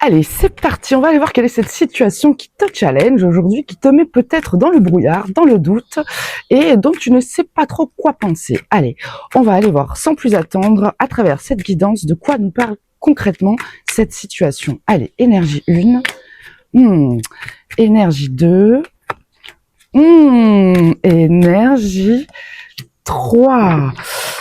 Allez, c'est parti, on va aller voir quelle est cette situation qui te challenge aujourd'hui, qui te met peut-être dans le brouillard, dans le doute, et dont tu ne sais pas trop quoi penser. Allez, on va aller voir sans plus attendre, à travers cette guidance, de quoi nous parle concrètement cette situation. Allez, énergie 1, énergie 2, énergie 3.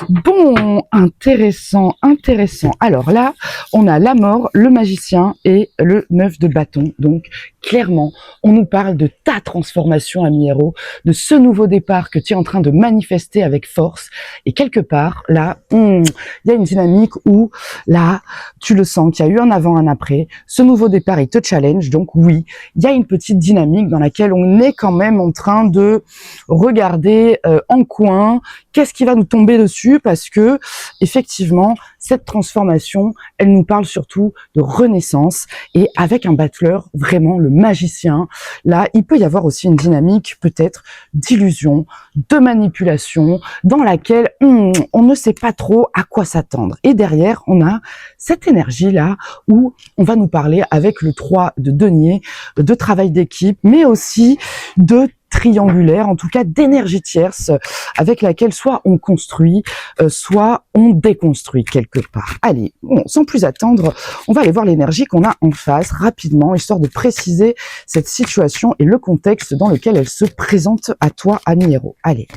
Bon, intéressant, intéressant. Alors là, on a la mort, le magicien et le 9 de bâton. Donc, clairement, on nous parle de ta transformation, ami héros, de ce nouveau départ que tu es en train de manifester avec force. Et quelque part, là, il y a une dynamique où, là, tu le sens qu'il y a eu un avant, un après. Ce nouveau départ, il te challenge. Donc oui, il y a une petite dynamique dans laquelle on est quand même en train de regarder en coin qu'est-ce qui va nous tomber dessus, parce que effectivement, cette transformation, elle nous parle surtout de renaissance, et avec un battleur, vraiment le magicien, là, il peut y avoir aussi une dynamique peut-être d'illusion, de manipulation, dans laquelle on ne sait pas trop à quoi s'attendre. Et derrière, on a cette énergie-là où on va nous parler avec le 3 de denier, de travail d'équipe, mais aussi de triangulaire, en tout cas d'énergie tierce, avec laquelle soit on construit, soit on déconstruit quelque part. Allez, bon, sans plus attendre, on va aller voir l'énergie qu'on a en face rapidement, histoire de préciser cette situation et le contexte dans lequel elle se présente à toi, ami héros. Allez.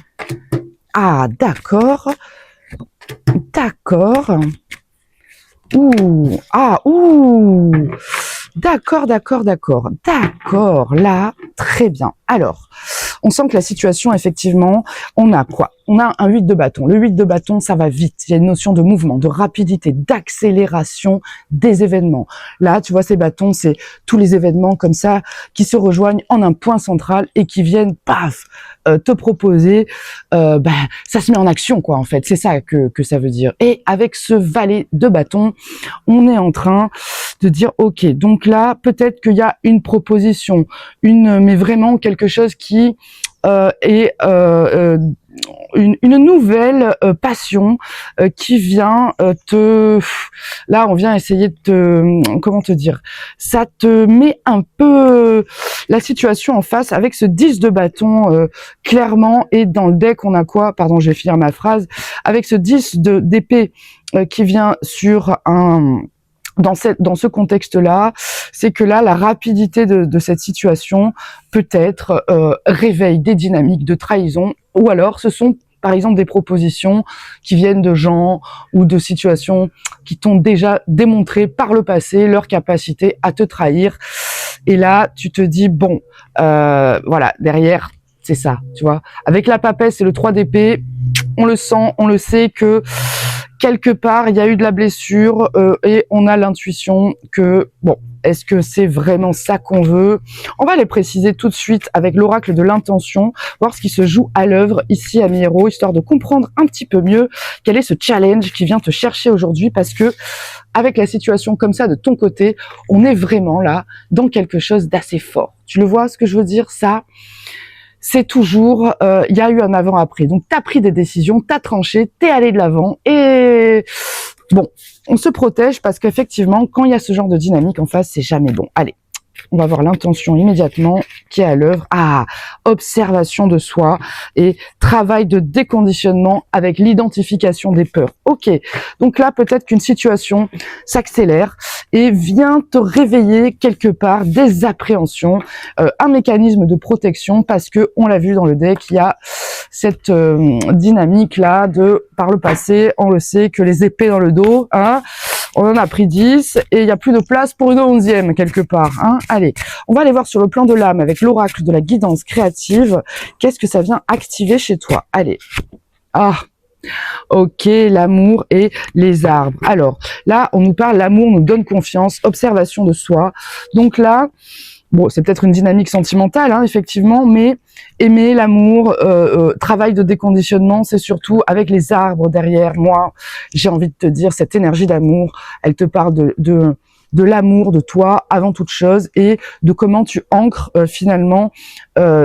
Ah, d'accord. D'accord. D'accord, d'accord, d'accord. D'accord, là, très bien. Alors, on sent que la situation, effectivement, on a quoi? On a un 8 de bâton. Le 8 de bâton, ça va vite. Il y a une notion de mouvement, de rapidité, d'accélération des événements. Là, tu vois, ces bâtons, c'est tous les événements comme ça qui se rejoignent en un point central et qui viennent, paf, te proposer, ça se met en action, quoi, en fait. C'est ça que ça veut dire. Et avec ce valet de bâton, on est en train de dire, ok, donc là, peut-être qu'il y a une proposition, mais vraiment quelque chose qui est une nouvelle passion qui vient là on vient essayer de comment te dire, ça te met un peu la situation en face avec ce 10 de bâton clairement. Et dans le deck on a quoi, pardon, je vais finir ma phrase, avec ce 10 d'épée qui vient sur un dans ce contexte-là, c'est que là, la rapidité de cette situation peut être réveil des dynamiques de trahison, ou alors ce sont par exemple des propositions qui viennent de gens ou de situations qui t'ont déjà démontré par le passé leur capacité à te trahir. Et là, tu te dis, bon, voilà, derrière, c'est ça, tu vois. Avec la papesse et le 3 d'épée, on le sent, on le sait que quelque part, il y a eu de la blessure et on a l'intuition que, bon, est-ce que c'est vraiment ça qu'on veut? On va les préciser tout de suite avec l'oracle de l'intention, voir ce qui se joue à l'œuvre ici à Miero, histoire de comprendre un petit peu mieux quel est ce challenge qui vient te chercher aujourd'hui, parce que avec la situation comme ça de ton côté, on est vraiment là dans quelque chose d'assez fort. Tu le vois ce que je veux dire? Ça, c'est toujours, il y a eu un avant-après. Donc, tu as pris des décisions, tu as tranché, tu es allé de l'avant. Et bon, on se protège parce qu'effectivement, quand il y a ce genre de dynamique en face, c'est jamais bon. Allez, on va voir l'intention immédiatement qui est à l'œuvre. Ah, observation de soi et travail de déconditionnement avec l'identification des peurs. Ok, donc là, peut-être qu'une situation s'accélère et vient te réveiller quelque part des appréhensions, un mécanisme de protection, parce que on l'a vu dans le deck, il y a cette dynamique là de, par le passé, on le sait que les épées dans le dos, hein, on en a pris 10 et il n'y a plus de place pour une 11e quelque part, hein. Allez, on va aller voir sur le plan de l'âme avec l'oracle de la guidance créative, qu'est-ce que ça vient activer chez toi. Allez, ah, ok, l'amour et les arbres. Alors là, on nous parle, l'amour nous donne confiance, observation de soi. Donc là, bon, c'est peut-être une dynamique sentimentale, hein, effectivement, mais aimer l'amour, travail de déconditionnement, c'est surtout avec les arbres derrière. Moi, j'ai envie de te dire, cette énergie d'amour, elle te parle de de l'amour de toi avant toute chose et de comment tu ancres finalement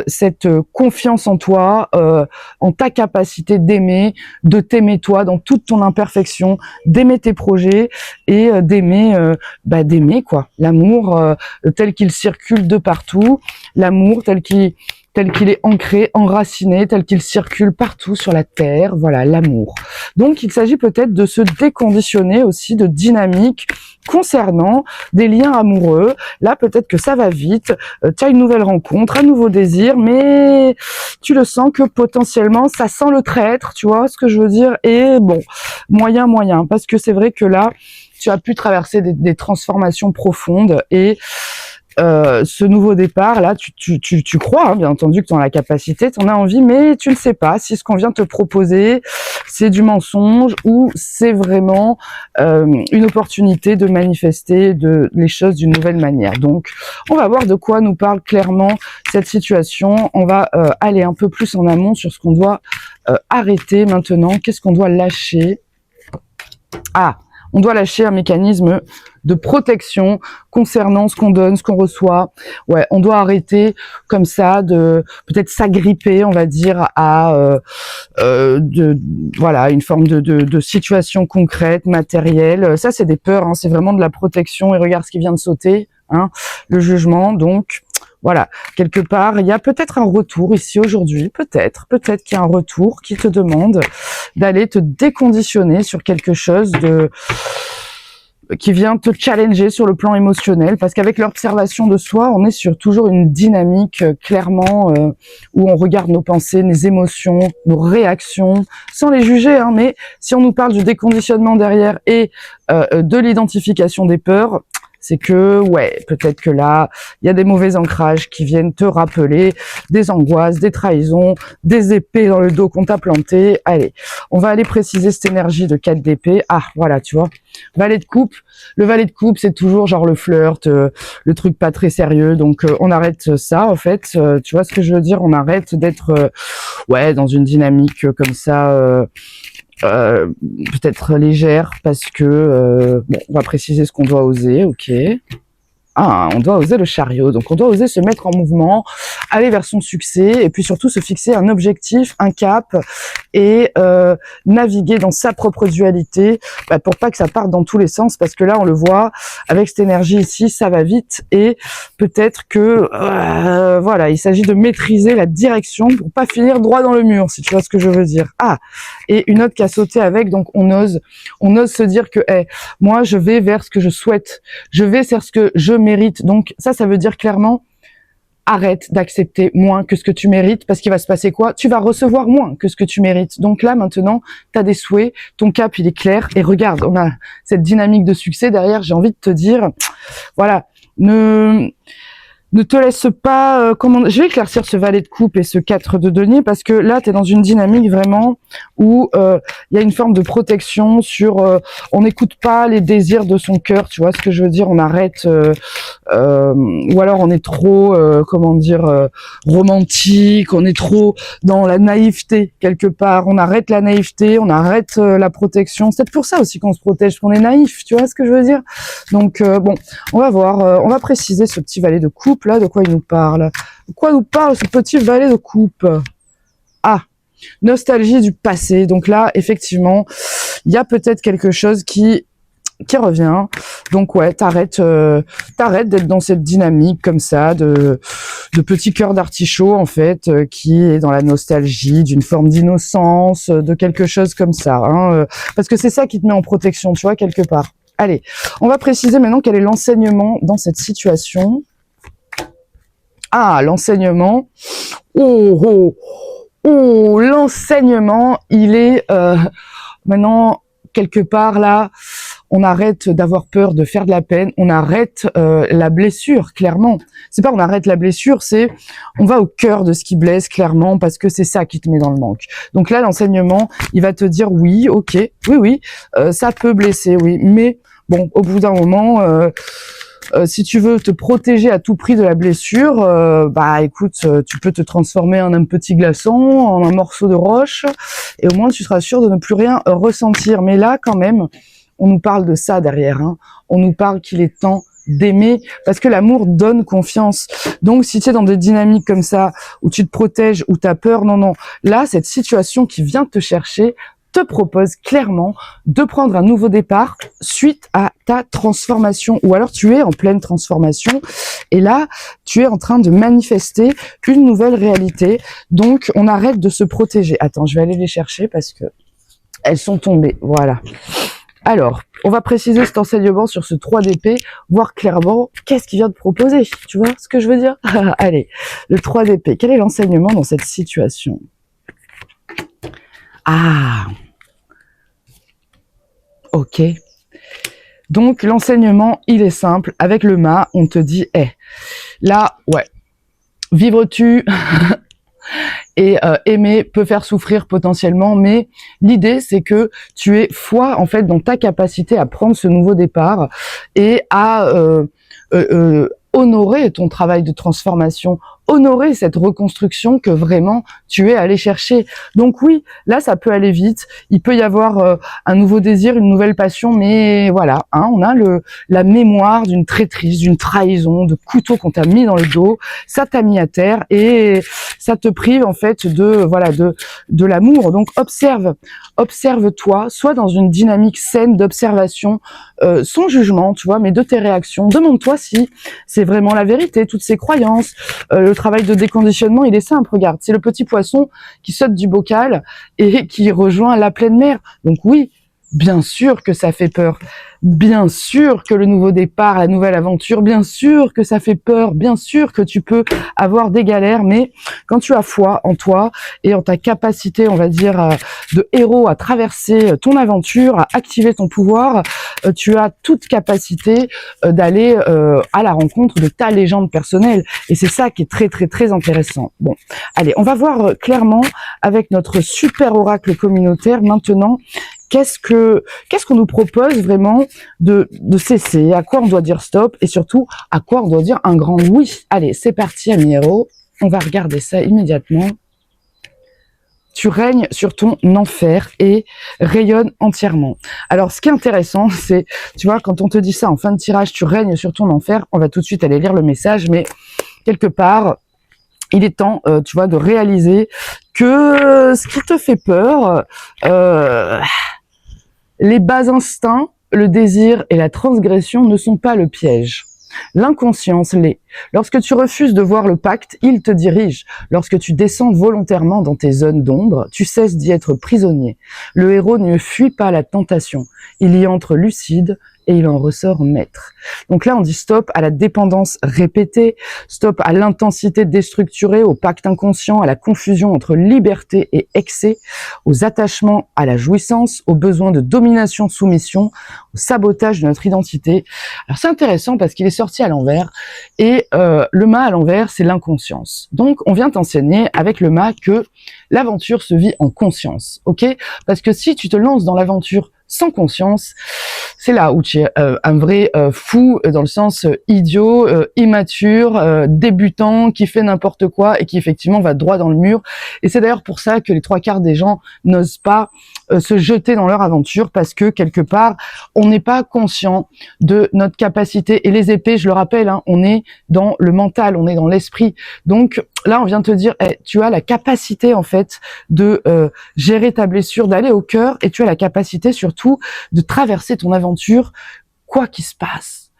cette confiance en toi, en ta capacité d'aimer, de t'aimer toi dans toute ton imperfection, d'aimer tes projets et d'aimer quoi, l'amour tel qu'il circule de partout, l'amour tel qu'il est ancré, enraciné, tel qu'il circule partout sur la terre, voilà, l'amour. Donc il s'agit peut-être de se déconditionner aussi de dynamique concernant des liens amoureux. Là, peut-être que ça va vite, tu as une nouvelle rencontre, un nouveau désir, mais tu le sens que potentiellement, ça sent le traître, tu vois ce que je veux dire? Et bon, moyen, parce que c'est vrai que là, tu as pu traverser des transformations profondes et ce nouveau départ, là, tu crois, hein, bien entendu, que tu as la capacité, tu en as envie, mais tu ne sais pas si ce qu'on vient te proposer, c'est du mensonge ou c'est vraiment une opportunité de manifester les choses d'une nouvelle manière. Donc, on va voir de quoi nous parle clairement cette situation. On va aller un peu plus en amont sur ce qu'on doit arrêter maintenant. Qu'est-ce qu'on doit lâcher? Ah, on doit lâcher un mécanisme de protection concernant ce qu'on donne, ce qu'on reçoit. Ouais, on doit arrêter comme ça de peut-être s'agripper, on va dire, à voilà, une forme de situation concrète, matérielle. Ça, c'est des peurs, hein, c'est vraiment de la protection. Et regarde ce qui vient de sauter, hein, le jugement. Donc voilà, quelque part, il y a peut-être un retour ici aujourd'hui, peut-être qu'il y a un retour qui te demande d'aller te déconditionner sur quelque chose qui vient te challenger sur le plan émotionnel, parce qu'avec l'observation de soi, on est sur toujours une dynamique clairement où on regarde nos pensées, nos émotions, nos réactions, sans les juger, hein, mais si on nous parle du déconditionnement derrière et de l'identification des peurs, c'est que, ouais, peut-être que là, il y a des mauvais ancrages qui viennent te rappeler des angoisses, des trahisons, des épées dans le dos qu'on t'a planté. Allez, on va aller préciser cette énergie de 4 d'épée. Ah, voilà, tu vois. Valet de coupe. Le valet de coupe, c'est toujours genre le flirt, le truc pas très sérieux. Donc, on arrête ça, en fait. Tu vois ce que je veux dire? On arrête d'être, ouais, dans une dynamique comme ça, peut-être légère, parce que bon, on va préciser ce qu'on doit oser, ok. Ah, on doit oser le chariot, donc on doit oser se mettre en mouvement, aller vers son succès, et puis surtout se fixer un objectif, un cap, et naviguer dans sa propre dualité, pour pas que ça parte dans tous les sens, parce que là, on le voit, avec cette énergie ici, ça va vite, et peut-être que, voilà, il s'agit de maîtriser la direction pour pas finir droit dans le mur, si tu vois ce que je veux dire. Ah, et une autre qui a sauté avec, donc on ose se dire que, hey, moi, je vais vers ce que je souhaite, je vais vers ce que je mérite. Donc ça veut dire clairement, arrête d'accepter moins que ce que tu mérites, parce qu'il va se passer quoi? Tu vas recevoir moins que ce que tu mérites. Donc là, maintenant, tu as des souhaits, ton cap, il est clair, et regarde, on a cette dynamique de succès derrière. J'ai envie de te dire, voilà, ne te laisse pas... je vais éclaircir ce valet de coupe et ce 4 de denier, parce que là, tu es dans une dynamique vraiment où il y a une forme de protection sur... on n'écoute pas les désirs de son cœur, tu vois ce que je veux dire? On arrête... ou alors on est trop, romantique, on est trop dans la naïveté, quelque part. On arrête la naïveté, on arrête la protection. C'est peut-être pour ça aussi qu'on se protège, qu'on est naïf, tu vois ce que je veux dire? Donc, bon, on va voir, on va préciser ce petit valet de coupe, là, de quoi il nous parle. De quoi nous parle ce petit valet de coupe? Ah, nostalgie du passé. Donc là, effectivement, il y a peut-être quelque chose qui revient. Donc ouais, t'arrêtes d'être dans cette dynamique comme ça de petit cœur d'artichaut, en fait, qui est dans la nostalgie d'une forme d'innocence, de quelque chose comme ça, hein, parce que c'est ça qui te met en protection, tu vois, quelque part. Allez, on va préciser maintenant quel est l'enseignement dans cette situation. Ah, l'enseignement. L'enseignement, il est maintenant quelque part là. On arrête d'avoir peur de faire de la peine, on arrête la blessure, clairement. C'est pas on arrête la blessure, c'est on va au cœur de ce qui blesse, clairement, parce que c'est ça qui te met dans le manque. Donc là, l'enseignement, il va te dire oui, ok, oui, ça peut blesser, oui, mais bon, au bout d'un moment, si tu veux te protéger à tout prix de la blessure, écoute, tu peux te transformer en un petit glaçon, en un morceau de roche, et au moins tu seras sûr de ne plus rien ressentir. Mais là, quand même, on nous parle de ça derrière, hein. On nous parle qu'il est temps d'aimer, parce que l'amour donne confiance. Donc, si tu es dans des dynamiques comme ça, où tu te protèges, où tu as peur, non, non. Là, cette situation qui vient te chercher te propose clairement de prendre un nouveau départ suite à ta transformation. Ou alors, tu es en pleine transformation et là, tu es en train de manifester une nouvelle réalité. Donc, on arrête de se protéger. Attends, je vais aller les chercher parce que elles sont tombées. Voilà. Alors, on va préciser cet enseignement sur ce 3 d'épée, voir clairement qu'est-ce qu'il vient de proposer. Tu vois ce que je veux dire? Allez, le 3 d'épée. Quel est l'enseignement dans cette situation? Ah, ok. Donc, l'enseignement, il est simple. Avec le mât, on te dit, là, ouais, vivres-tu et aimer peut faire souffrir potentiellement, mais l'idée c'est que tu aies foi en fait dans ta capacité à prendre ce nouveau départ et à honorer ton travail de transformation, honorer cette reconstruction que vraiment tu es allé chercher. Donc oui, là ça peut aller vite, il peut y avoir un nouveau désir, une nouvelle passion, mais voilà, hein, on a la mémoire d'une traîtrise, d'une trahison, de couteau qu'on t'a mis dans le dos, ça t'a mis à terre et ça te prive en fait de l'amour. Donc observe-toi, sois dans une dynamique saine d'observation, sans jugement, tu vois, mais de tes réactions. Demande-toi si c'est vraiment la vérité, toutes ces croyances. Le travail de déconditionnement, il est simple, regarde, c'est le petit poisson qui saute du bocal et qui rejoint la pleine mer. Donc oui, bien sûr que ça fait peur. Bien sûr que le nouveau départ, la nouvelle aventure, bien sûr que ça fait peur, bien sûr que tu peux avoir des galères, mais quand tu as foi en toi et en ta capacité, on va dire, de héros à traverser ton aventure, à activer ton pouvoir, tu as toute capacité d'aller à la rencontre de ta légende personnelle. Et c'est ça qui est très, très, très intéressant. Bon, allez, on va voir clairement avec notre super oracle communautaire maintenant. Qu'est-ce qu'on nous propose vraiment de cesser, à quoi on doit dire stop et surtout à quoi on doit dire un grand oui. Allez, c'est parti, ami héros, on va regarder ça immédiatement. Tu règnes sur ton enfer et rayonnes entièrement. Alors, ce qui est intéressant, c'est, tu vois, quand on te dit ça en fin de tirage, tu règnes sur ton enfer, on va tout de suite aller lire le message, mais quelque part, il est temps, tu vois, de réaliser que ce qui te fait peur, les bas instincts, le désir et la transgression ne sont pas le piège. L'inconscience l'est. Lorsque tu refuses de voir le pacte, il te dirige. Lorsque tu descends volontairement dans tes zones d'ombre, tu cesses d'y être prisonnier. Le héros ne fuit pas la tentation. Il y entre lucide et il en ressort maître. Donc là, on dit stop à la dépendance répétée, stop à l'intensité déstructurée, au pacte inconscient, à la confusion entre liberté et excès, aux attachements à la jouissance, aux besoins de domination-soumission, au sabotage de notre identité. Alors c'est intéressant parce qu'il est sorti à l'envers et le mât à l'envers, c'est l'inconscience. Donc on vient t'enseigner avec le mât que l'aventure se vit en conscience, ok? Parce que si tu te lances dans l'aventure sans conscience, c'est là où tu es un vrai fou, dans le sens idiot, immature, débutant, qui fait n'importe quoi et qui effectivement va droit dans le mur. Et c'est d'ailleurs pour ça que les 3/4 des gens n'osent pas se jeter dans leur aventure, parce que quelque part, on n'est pas conscient de notre capacité. Et les épées, je le rappelle, hein, on est dans le mental, on est dans l'esprit. Donc là, on vient te dire, tu as la capacité en fait de gérer ta blessure, d'aller au cœur, et tu as la capacité surtout de traverser ton aventure, quoi qu'il se passe.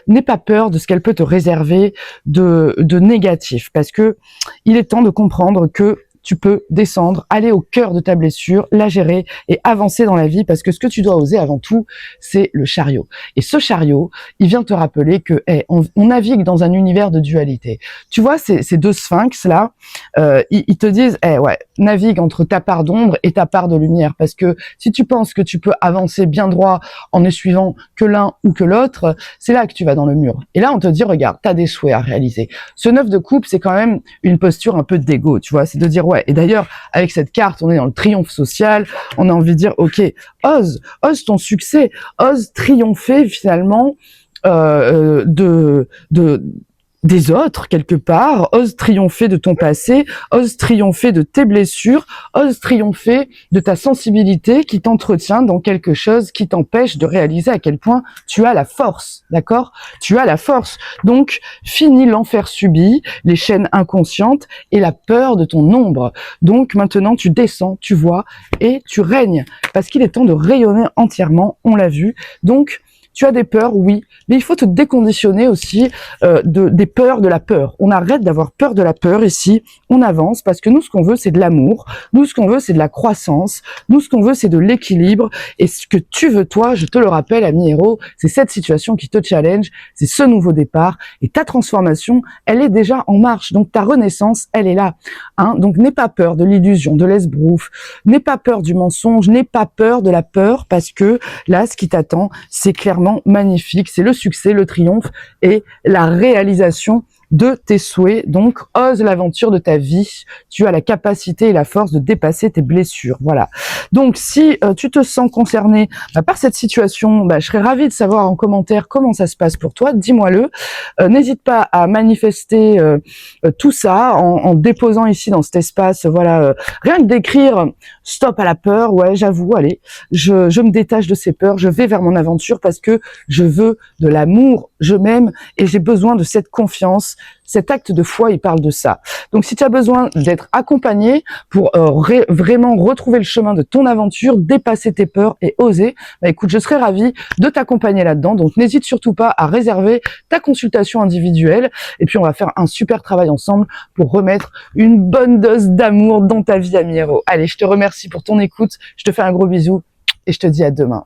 N'aie pas peur de ce qu'elle peut te réserver de négatif, parce que il est temps de comprendre que tu peux descendre, aller au cœur de ta blessure, la gérer et avancer dans la vie, parce que ce que tu dois oser avant tout, c'est le chariot. Et ce chariot, il vient te rappeler que on navigue dans un univers de dualité. Tu vois, ces deux sphinx là, ils te disent, navigue entre ta part d'ombre et ta part de lumière, parce que si tu penses que tu peux avancer bien droit en ne suivant que l'un ou que l'autre, c'est là que tu vas dans le mur. Et là, on te dit, regarde, t'as des souhaits à réaliser. Ce 9 de coupe, c'est quand même une posture un peu d'égo, tu vois, c'est de dire, et d'ailleurs, avec cette carte, on est dans le triomphe social, on a envie de dire, ok, ose ton succès, ose triompher finalement de des autres quelque part, ose triompher de ton passé, ose triompher de tes blessures, ose triompher de ta sensibilité qui t'entretient dans quelque chose qui t'empêche de réaliser à quel point tu as la force, d'accord? Tu as la force. Donc, finis l'enfer subi, les chaînes inconscientes et la peur de ton ombre. Donc, maintenant, tu descends, tu vois, et tu règnes. Parce qu'il est temps de rayonner entièrement, on l'a vu. Donc, tu as des peurs, oui, mais il faut te déconditionner aussi des peurs de la peur. On arrête d'avoir peur de la peur ici, on avance, parce que nous, ce qu'on veut, c'est de l'amour, nous, ce qu'on veut, c'est de la croissance, nous, ce qu'on veut, c'est de l'équilibre, et ce que tu veux, toi, je te le rappelle, ami héros, c'est cette situation qui te challenge, c'est ce nouveau départ, et ta transformation, elle est déjà en marche, donc ta renaissance, elle est là. Hein, donc n'aie pas peur de l'illusion, de l'esbrouf, n'aie pas peur du mensonge, n'aie pas peur de la peur, parce que là, ce qui t'attend, c'est clairement magnifique, c'est le succès, le triomphe et la réalisation de tes souhaits. Donc, ose l'aventure de ta vie. Tu as la capacité et la force de dépasser tes blessures. Voilà. Donc, si tu te sens concerné par cette situation, je serais ravie de savoir en commentaire comment ça se passe pour toi. Dis-moi-le. N'hésite pas à manifester tout ça en déposant ici dans cet espace. Voilà. Rien que d'écrire stop à la peur. Ouais, j'avoue. Allez, je me détache de ces peurs. Je vais vers mon aventure parce que je veux de l'amour. Je m'aime et j'ai besoin de cette confiance. Cet acte de foi, il parle de ça. Donc, si tu as besoin d'être accompagné pour vraiment retrouver le chemin de ton aventure, dépasser tes peurs et oser, écoute, je serais ravie de t'accompagner là-dedans. Donc, n'hésite surtout pas à réserver ta consultation individuelle. Et puis, on va faire un super travail ensemble pour remettre une bonne dose d'amour dans ta vie, ami héros. Allez, je te remercie pour ton écoute. Je te fais un gros bisou et je te dis à demain.